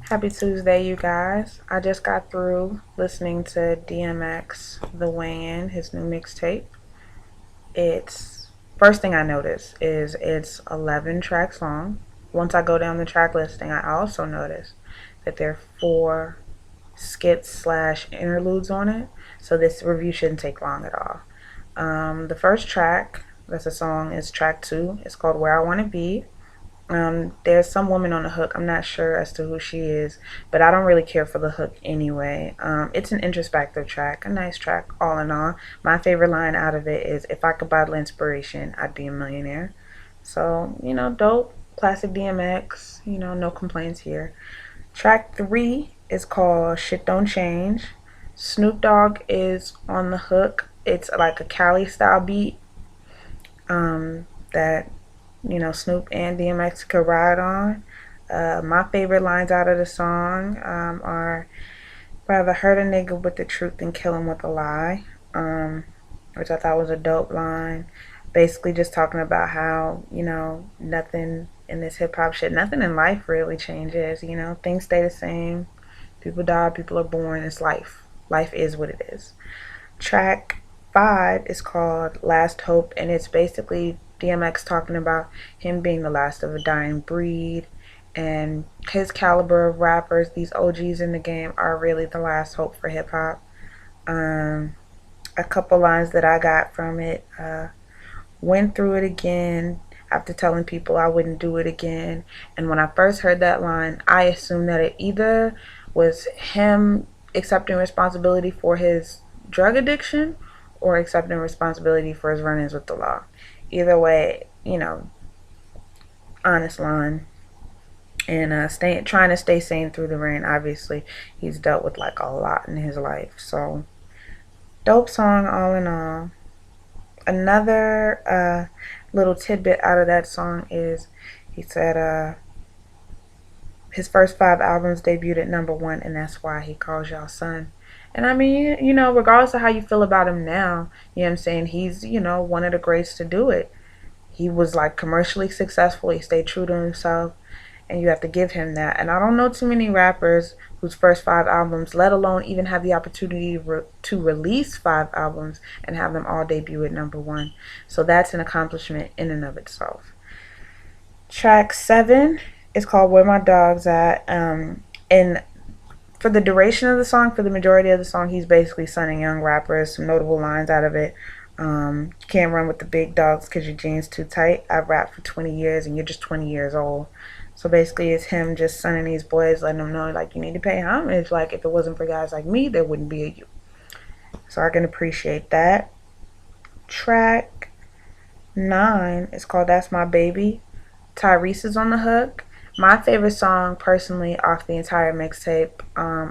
Happy Tuesday, you guys. I just got through listening to DMX, The Weigh-In, his new mixtape. It's first thing I notice is it's 11 tracks long. Once I go down the track listing, I also notice that there are four skits slash interludes on it. So this review shouldn't take long at all. The first track, that's a song, is track 2. It's called Where I Want to Be. There's some woman on the hook. I'm not sure as to who she is, but I don't really care for the hook anyway. It's an introspective track, a nice track all in all. My favorite line out of it is, "If I could bottle inspiration, I'd be a millionaire." So, dope. Classic DMX, no complaints here. Track 3 is called Shit Don't Change. Snoop Dogg is on the hook. It's like a Cali style beat that Snoop and DMX could ride on. My favorite lines out of the song are, "Rather hurt a nigga with the truth than kill him with a lie," which I thought was a dope line. Basically just talking about how, nothing in this hip hop shit, nothing in life really changes. Things stay the same. People die, people are born. It's life. Life is what it is. Track 5 is called Last Hope, and it's basically DMX talking about him being the last of a dying breed, and his caliber of rappers, these OGs in the game, are really the last hope for hip hop. A couple lines that I got from it: went through it again after telling people I wouldn't do it again. And when I first heard that line, I assumed that it either was him accepting responsibility for his drug addiction or accepting responsibility for his run-ins with the law. Either way, honest line. And trying to stay sane through the rain. Obviously, he's dealt with like a lot in his life. So, dope song all in all. Another little tidbit out of that song is he said his first 5 albums debuted at #1, and that's why he calls y'all son. And I mean, regardless of how you feel about him now, you know what I'm saying, he's, one of the greats to do it. He was like commercially successful. He stayed true to himself, and you have to give him that. And I don't know too many rappers whose first 5 albums, let alone even have the opportunity to release 5 albums and have them all debut at #1. So that's an accomplishment in and of itself. Track 7 is called Where My Dog's At. And for the duration of the song, for the majority of the song, he's basically sunning young rappers. Some notable lines out of it: can't run with the big dogs because your jeans too tight. I've rapped for 20 years and you're just 20 years old. So basically it's him just sunning these boys, letting them know, like, you need to pay homage. Like, if it wasn't for guys like me, there wouldn't be a you. So I can appreciate that. Track 9 is called That's My Baby. Tyrese is on the hook. My favorite song, personally, off the entire mixtape.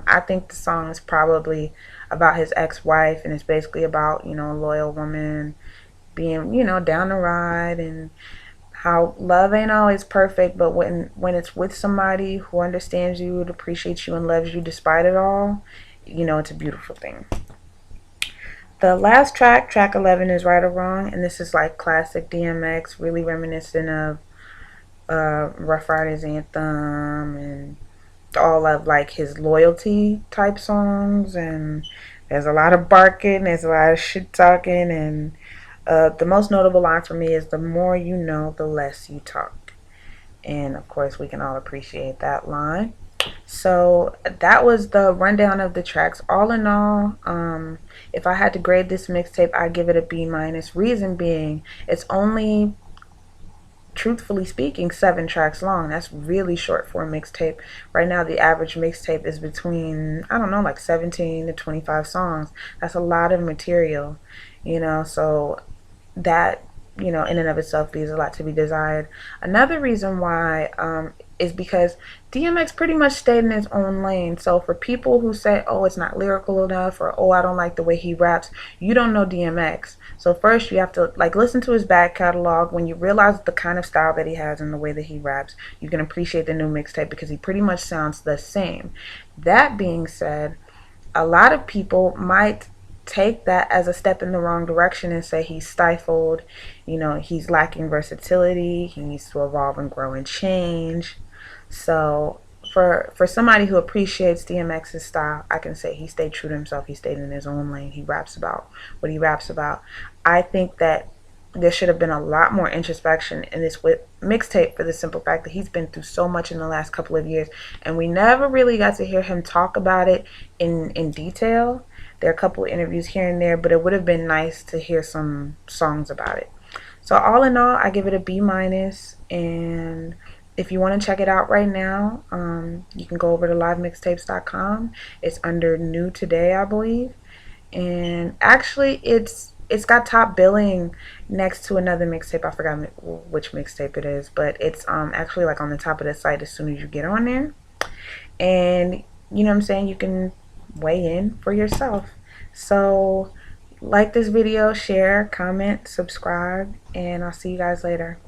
I think the song is probably about his ex-wife, and it's basically about, a loyal woman being, down the ride, and how love ain't always perfect, but when it's with somebody who understands you and appreciates you and loves you despite it all, it's a beautiful thing. The last track, track 11, is Right or Wrong, and this is like classic DMX, really reminiscent of Rough Riders Anthem and all of like his loyalty type songs. And there's a lot of barking, there's a lot of shit talking, and the most notable line for me is, "The more you know, the less you talk." And of course, we can all appreciate that line. So that was the rundown of the tracks. All in all, if I had to grade this mixtape, I'd give it a B-. Reason being, it's only, truthfully speaking, 7 tracks long. That's really short for a mixtape. Right now, the average mixtape is between, I don't know, like 17 to 25 songs. That's a lot of material, so that, in and of itself leaves a lot to be desired. Another reason why is because DMX pretty much stayed in his own lane. So for people who say, "Oh, it's not lyrical enough," or, "Oh, I don't like the way he raps," you don't know DMX. So first you have to listen to his back catalog. When you realize the kind of style that he has and the way that he raps, you can appreciate the new mixtape because he pretty much sounds the same. That being said, a lot of people might take that as a step in the wrong direction and say he's stifled, he's lacking versatility, he needs to evolve and grow and change. So for somebody who appreciates DMX's style, I can say he stayed true to himself. He stayed in his own lane. He raps about what he raps about. I think that there should have been a lot more introspection in this mixtape, for the simple fact that he's been through so much in the last couple of years, and we never really got to hear him talk about it in detail. There are a couple of interviews here and there, but it would have been nice to hear some songs about it. So all in all, I give it a B minus. And if you want to check it out right now, you can go over to livemixtapes.com. It's under new today, I believe. And actually, it's got top billing next to another mixtape. I forgot which mixtape it is, but it's actually like on the top of the site as soon as you get on there. And you know what I'm saying, you can weigh in for yourself. So like this video, share, comment, subscribe, and I'll see you guys later.